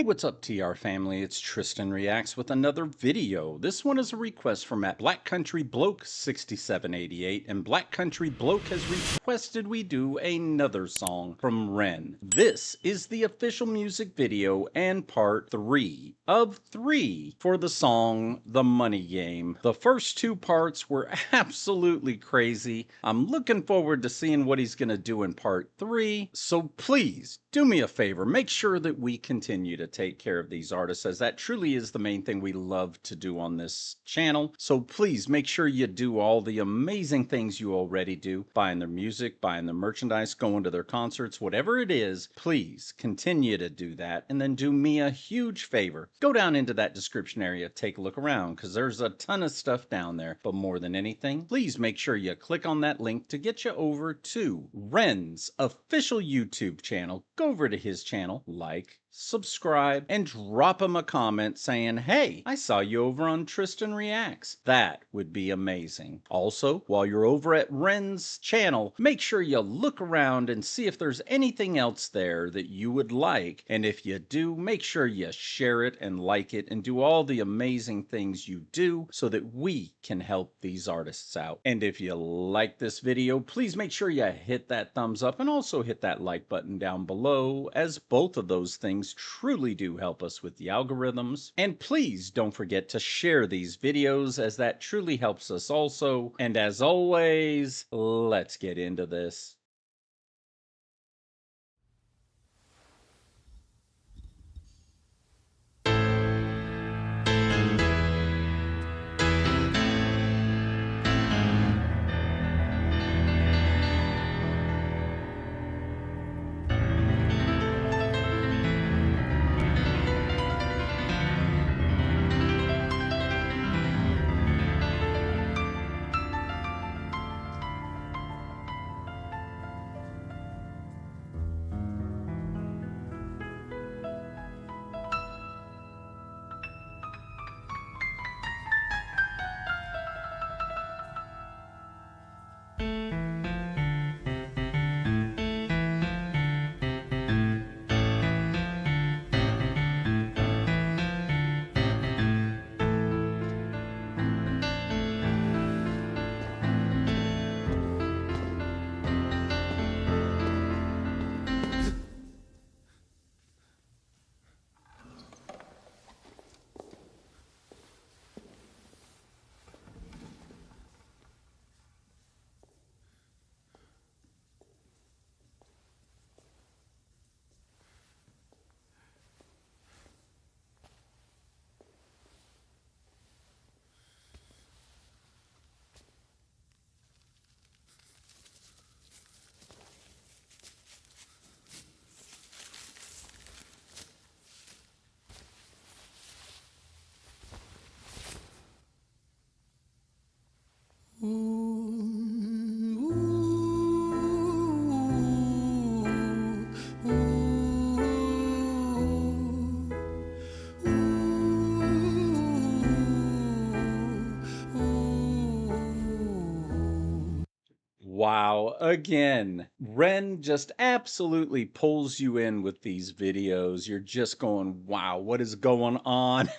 Hey, what's up, TR family? It's Tristan Reacts with another video. This one is a request from at Black Country Bloke 6788, and Black Country Bloke has requested we do another song from Ren. This is the official music video and part 3 of 3 for the song The Money Game. The first two parts were absolutely crazy. I'm looking forward to seeing what he's gonna do in part 3, so please do me a favor, make sure that we continue to take care of these artists, as that truly is the main thing we love to do on this channel. So please make sure you do all the amazing things you already do, buying their music, buying their merchandise, going to their concerts, whatever it is, please continue to do that. And then do me a huge favor, go down into that description area, take a look around, because there's a ton of stuff down there. But more than anything, please make sure you click on that link to get you over to Ren's official YouTube channel. Go over to his channel, like, subscribe, and drop him a comment saying, hey, I saw you over on Tristan Reacts. That would be amazing. Also, while you're over at Ren's channel, make sure you look around and see if there's anything else there that you would like. And if you do, make sure you share it and like it and do all the amazing things you do so that we can help these artists out. And if you like this video, please make sure you hit that thumbs up and also hit that like button down below, as both of those things truly do help us with the algorithms. And please don't forget to share these videos, as that truly helps us also. And as always, let's get into this. Wow, again, Ren just absolutely pulls you in with these videos. You're just going, wow, what is going on?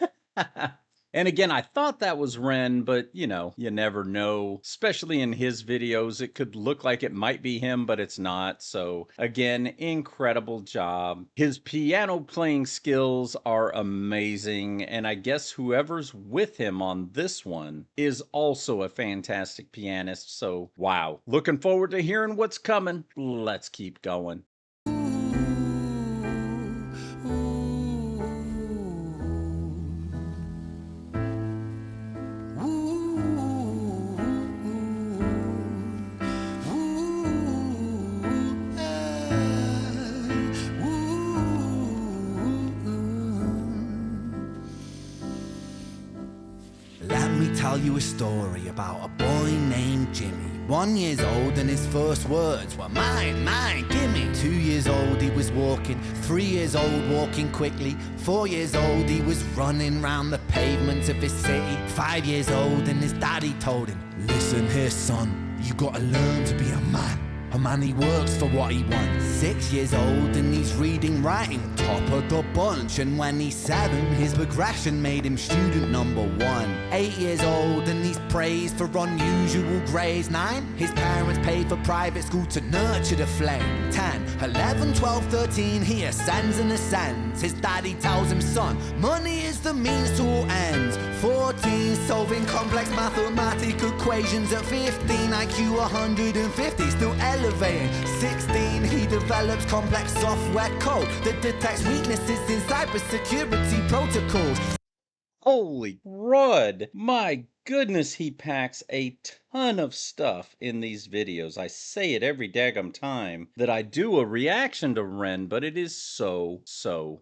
And again, I thought that was Ren, but you know, you never know. Especially in his videos, it could look like it might be him, but it's not. So again, incredible job. His piano playing skills are amazing, and I guess whoever's with him on this one is also a fantastic pianist. So wow, looking forward to hearing what's coming. Let's keep going. Tell you a story about a boy named Jimmy. 1 year old and his first words were mine, mine, gimme. 2 years old he was walking, 3 years old walking quickly. 4 years old he was running round the pavements of his city. 5 years old and his daddy told him, listen here son, you gotta learn to be a man. A man, he works for what he wants. 6 years old and he's reading, writing, top of the bunch. And when he's 7, his progression made him student number 1. 8 years old and he's praised for unusual grades. 9, his parents paid for private school to nurture the flame. 10, 11, 12, 13, he ascends and ascends. His daddy tells him, son, money is the means to all ends. 14, solving complex mathematical equations. At 15, IQ 150, still elevating. 16, he develops complex software code that detects weaknesses in cybersecurity protocols. Holy crud! My goodness, he packs a ton of stuff in these videos. I say it every daggum time that I do a reaction to Ren, but it is so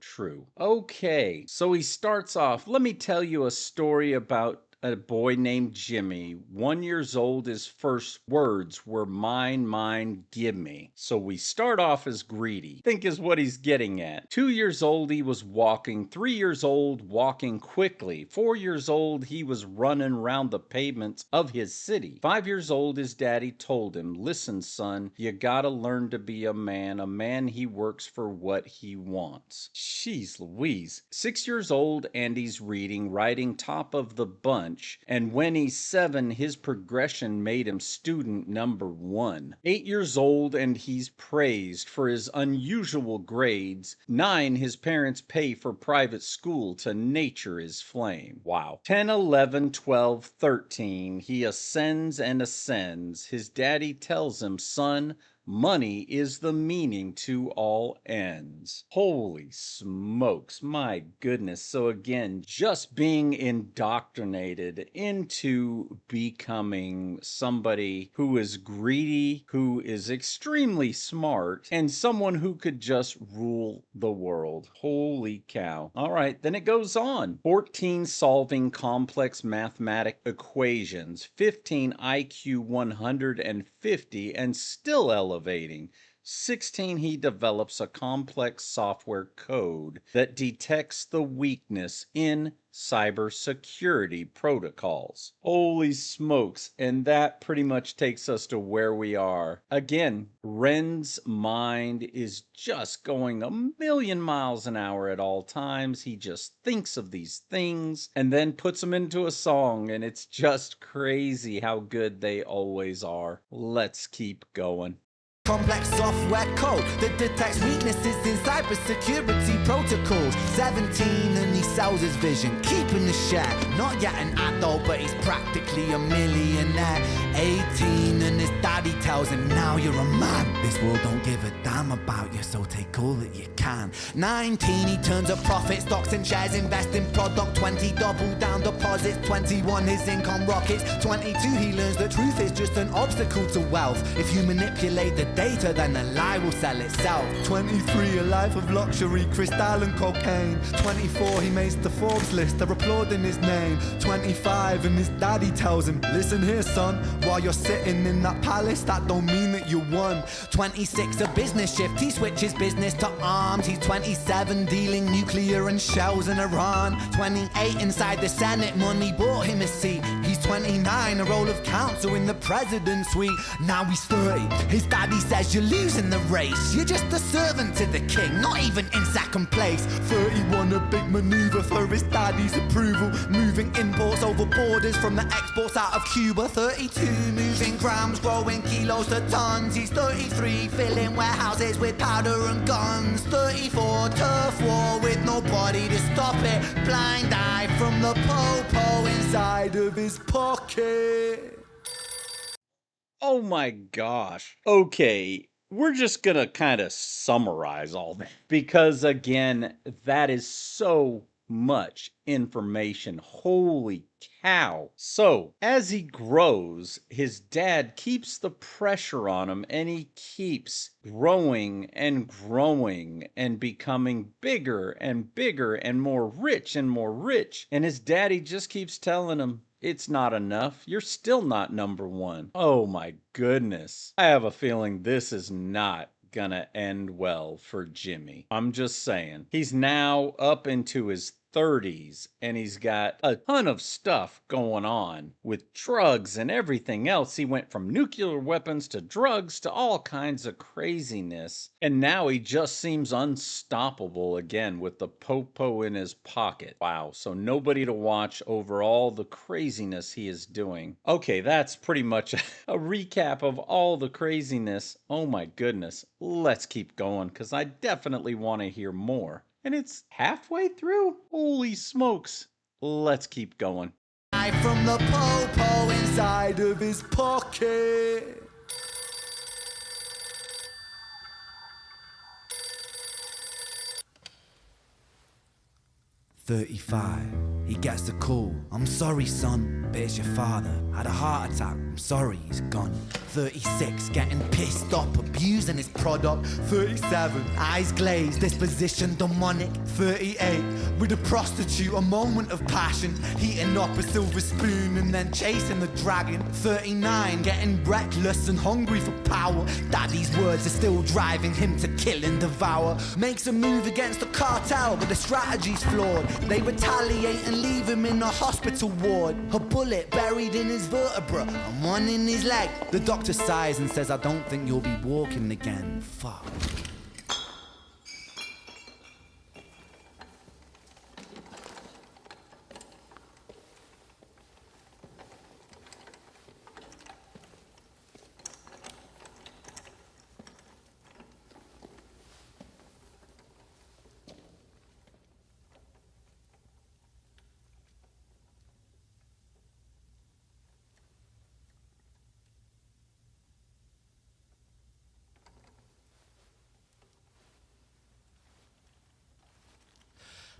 true. Okay, so he starts off, let me tell you a story about a boy named Jimmy. 1 year old, his first words were mine, give me. So we start off as greedy, think is what he's getting at. 2 years old, he was walking. 3 years old, walking quickly. 4 years old, he was running around the pavements of his city. 5 years old, his daddy told him, listen, son, you gotta learn to be a man. A man, he works for what he wants. Jeez Louise. 6 years old, and he's reading, writing, top of the bunch. And when he's 7, his progression made him student number 1. 8 years old, and he's praised for his unusual grades. 9, his parents pay for private school to nurture his flame. Wow. 10, 11, 12, 13, he ascends and ascends. His daddy tells him, son, money is the meaning to all ends. Holy smokes, my goodness. So again, just being indoctrinated into becoming somebody who is greedy, who is extremely smart, and someone who could just rule the world. Holy cow. All right, then it goes on. 14, solving complex mathematic equations. 15, IQ 150 and still elevating. 16, he develops a complex software code that detects the weakness in cybersecurity protocols. Holy smokes, and that pretty much takes us to where we are. Again, Ren's mind is just going a million miles an hour at all times. He just thinks of these things and then puts them into a song, and it's just crazy how good they always are. Let's keep going. Complex software code that detects weaknesses in cybersecurity protocols. 17 and he sells his vision, keeping the share. Not yet an adult, but he's practically a millionaire. 18 and his daddy tells him, now you're a man. This world don't give a damn about you, so take all that you can. 19, he turns a profit, stocks and shares, invest in product. 20, double down deposits. 21, his income rockets. 22, he learns the truth is just an obstacle to wealth. If you manipulate the data, then the lie will sell itself. 23, a life of luxury, crystal and cocaine. 24, he makes the Forbes list, they're applauding his name. 25, and his daddy tells him, listen here, son, while you're sitting in that palace, that don't mean that you won. 26, a business shift, he switches business to arms. He's 27, dealing nuclear and shells in Iran. 28, inside the Senate, money bought him a seat. He's 29, a role of counsel in the president's suite. Now he's 30, his daddy says you're losing the race. You're just a servant to the king, not even in second place. 31, a big maneuver for his daddy's approval. Moving imports over borders from the exports out of Cuba. 32, moving grams, growing kilos to tons. He's 33, filling warehouses with powder and guns. 34, turf war with nobody to stop it. Blind eye from the po-po inside of his pocket. Oh my gosh. Okay, we're just gonna kind of summarize all that because, again, that is so much information. Holy cow. So, as he grows, his dad keeps the pressure on him and he keeps growing and becoming bigger and bigger and more rich and more rich. And his daddy just keeps telling him, it's not enough. You're still not number 1. Oh my goodness. I have a feeling this is not gonna end well for Jimmy. I'm just saying. He's now up into his 30s, and he's got a ton of stuff going on with drugs and everything else. He went from nuclear weapons to drugs to all kinds of craziness, and now he just seems unstoppable again with the popo in his pocket. Wow, so nobody to watch over all the craziness he is doing. Okay, that's pretty much a recap of all the craziness. Oh my goodness, let's keep going because I definitely want to hear more. And it's halfway through? Holy smokes. Let's keep going. From the popo inside of his pocket. 35. He gets the call. I'm sorry, son, but it's your father. Had a heart attack. I'm sorry, he's gone. 36. Getting pissed off, abusing his product. 37. Eyes glazed, disposition demonic. 38. With a prostitute, a moment of passion. Heating up a silver spoon and then chasing the dragon. 39. Getting reckless and hungry for power. Daddy's words are still driving him to kill and devour. Makes a move against the cartel, but the strategy's flawed. They retaliate and leave him in a hospital ward. A bullet buried in his vertebra and one in his leg. The doctor sighs and says, I don't think you'll be walking again. Fuck.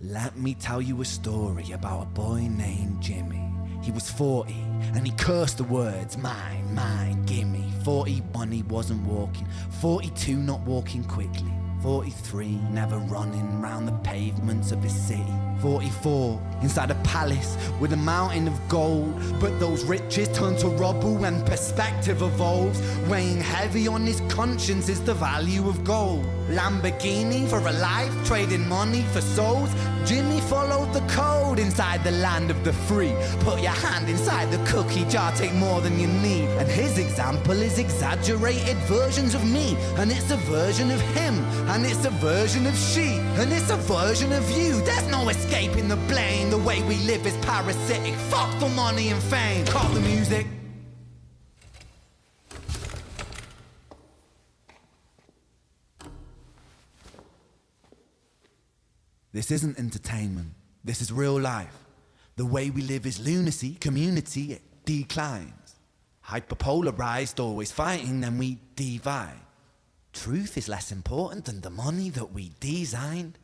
Let me tell you a story about a boy named Jimmy. He was 40 and he cursed the words, mine, mine, gimme. 41 he wasn't walking, 42 not walking quickly, 43 never running round the pavements of his city, 44 inside a palace with a mountain of gold. But those riches turn to rubble when perspective evolves. Weighing heavy on his conscience is the value of gold. Lamborghini for a life, trading money for souls. Jimmy followed the code inside the land of the free. Put your hand inside the cookie jar, take more than you need. And his example is exaggerated versions of me. And it's a version of him, and it's a version of she, and it's a version of you. There's no escaping the blame. The way we live is parasitic. Fuck the money and fame. Cut the music. This isn't entertainment. This is real life. The way we live is lunacy. Community, it declines. Hyperpolarized, always fighting, then we divide. Truth is less important than the money that we designed.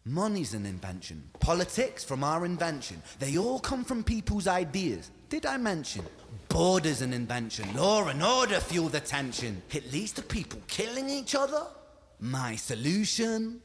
Money's an invention. Politics from our invention. They all come from people's ideas. Did I mention? Border's an invention. Law and order fuel the tension. It leads to people killing each other. My solution?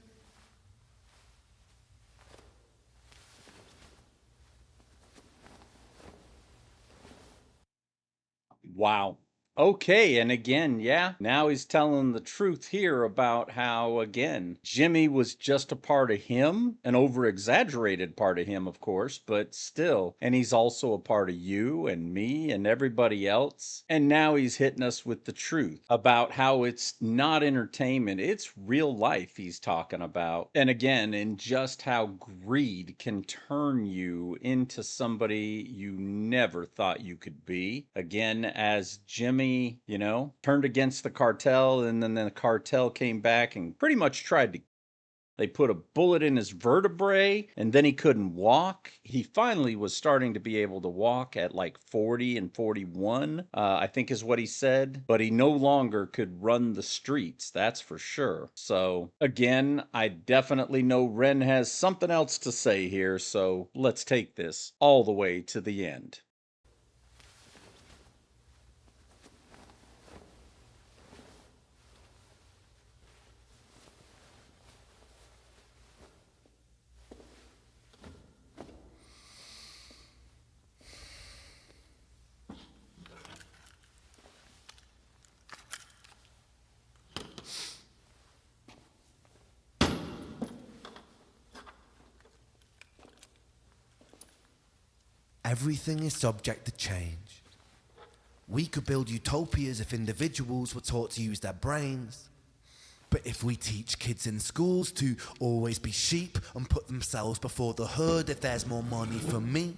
Wow. Okay, and again, yeah, now he's telling the truth here about how, again, Jimmy was just a part of him, an over-exaggerated part of him, of course, but still. And he's also a part of you and me and everybody else. And now he's hitting us with the truth about how it's not entertainment, it's real life he's talking about. And again, in just how greed can turn you into somebody you never thought you could be. Again, as Jimmy, turned against the cartel, and then the cartel came back and pretty much they put a bullet in his vertebrae, and then he couldn't walk. He finally was starting to be able to walk at like 40 and 41, I think is what he said. But he no longer could run the streets, that's for sure. So, again, I definitely know Ren has something else to say here, so let's take this all the way to the end. everything is subject to change. We could build utopias if individuals were taught to use their brains. But if we teach kids in schools to always be sheep and put themselves before the herd if there's more money for me,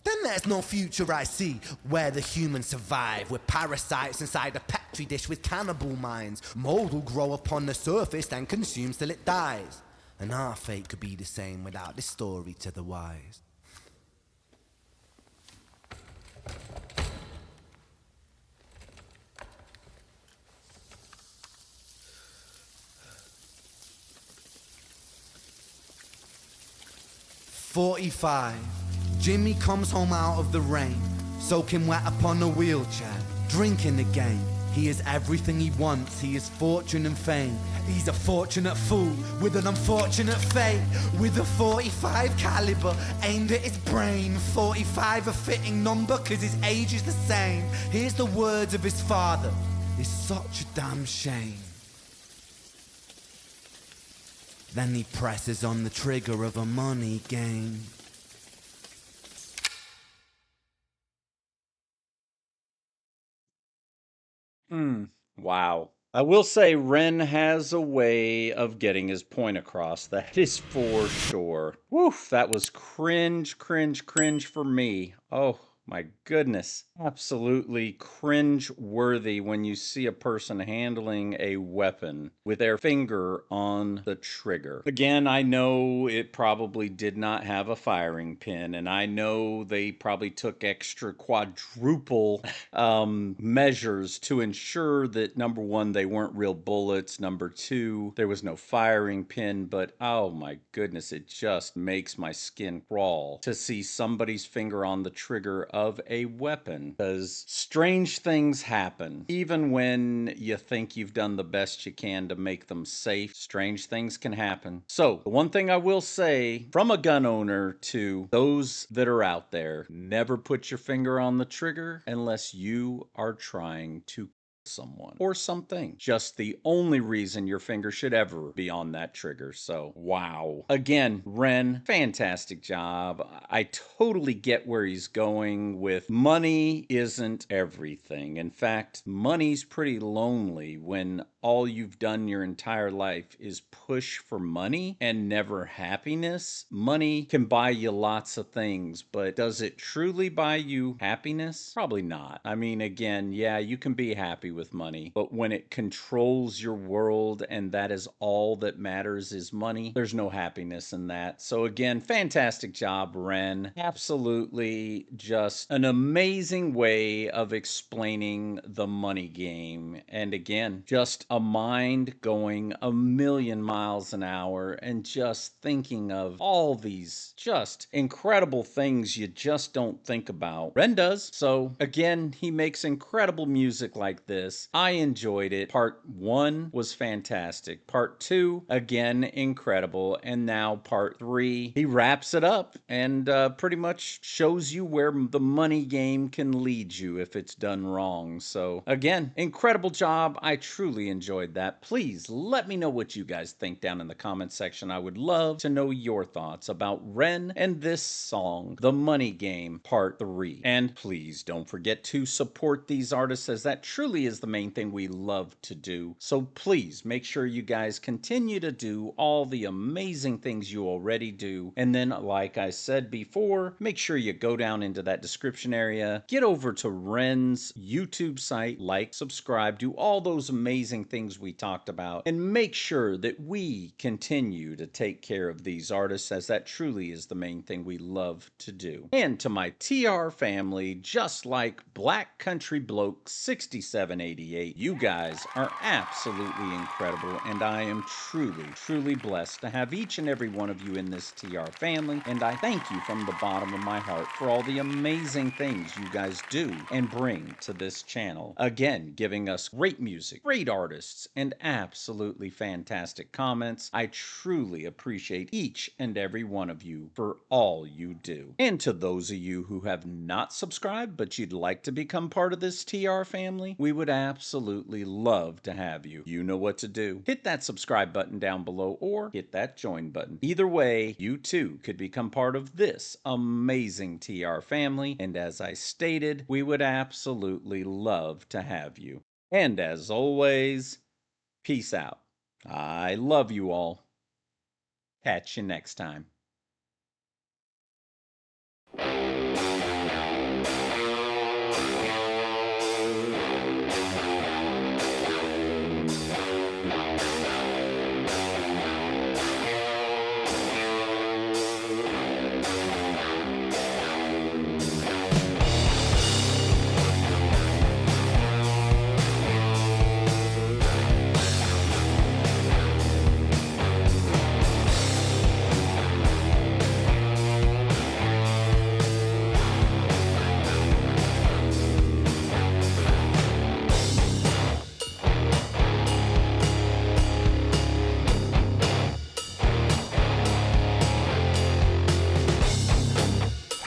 then there's no future I see where the humans survive with parasites inside a petri dish with cannibal minds. Mold will grow upon the surface then consumes till it dies. And our fate could be the same without this story to the wise. "45. Jimmy comes home out of the rain, soaking wet upon a wheelchair, drinking again. He is everything he wants, he is fortune and fame. He's a fortunate fool with an unfortunate fate. With a 45 caliber aimed at his brain. 45 a fitting number cause his age is the same. Here's the words of his father, it's such a damn shame. Then he presses on the trigger of a money game. Wow. I will say Ren has a way of getting his point across. That is for sure. Woof, that was cringe, cringe, cringe for me. Oh my goodness. Absolutely cringe worthy when you see a person handling a weapon with their finger on the trigger. Again, I know it probably did not have a firing pin, and I know they probably took extra quadruple measures to ensure that, number one, they weren't real bullets, number two, there was no firing pin, but oh my goodness, it just makes my skin crawl to see somebody's finger on the trigger of a weapon, because strange things happen. Even when you think you've done the best you can to make them safe, strange things can happen. So, the one thing I will say from a gun owner to those that are out there, never put your finger on the trigger unless you are trying to someone or something. Just the only reason your finger should ever be on that trigger. So, wow. Again, Ren, fantastic job. I totally get where he's going with money isn't everything. In fact, money's pretty lonely when all you've done your entire life is push for money and never happiness. Money can buy you lots of things, but does it truly buy you happiness? Probably not. I mean, again, yeah, you can be happy with money, but when it controls your world and that is all that matters is money, there's no happiness in that. So again, fantastic job, Ren. Absolutely just an amazing way of explaining the money game. And again, just a mind going a million miles an hour and just thinking of all these just incredible things you just don't think about. Ren does. So again, he makes incredible music like this. I enjoyed it. Part 1 was fantastic. Part 2, again, incredible. And now part 3, he wraps it up and pretty much shows you where the money game can lead you if it's done wrong. So again, incredible job. I truly enjoyed that. Please let me know what you guys think down in the comment section. I would love to know your thoughts about Ren and this song, The Money Game Part 3. And please don't forget to support these artists, as that truly is the main thing we love to do. So please make sure you guys continue to do all the amazing things you already do. And then, like I said before, make sure you go down into that description area, get over to Ren's YouTube site, like, subscribe, do all those amazing things we talked about, and make sure that we continue to take care of these artists, as that truly is the main thing we love to do. And to my TR family, just like Black Country Bloke 6788, you guys are absolutely incredible, and I am truly, truly blessed to have each and every one of you in this TR family, and I thank you from the bottom of my heart for all the amazing things you guys do and bring to this channel. Again, giving us great music, great artists, interests, and absolutely fantastic comments. I truly appreciate each and every one of you for all you do. And to those of you who have not subscribed but you'd like to become part of this TR family, we would absolutely love to have you. You know what to do. Hit that subscribe button down below or hit that join button. Either way, you too could become part of this amazing TR family, and as I stated, we would absolutely love to have you. And as always, peace out. I love you all. Catch you next time.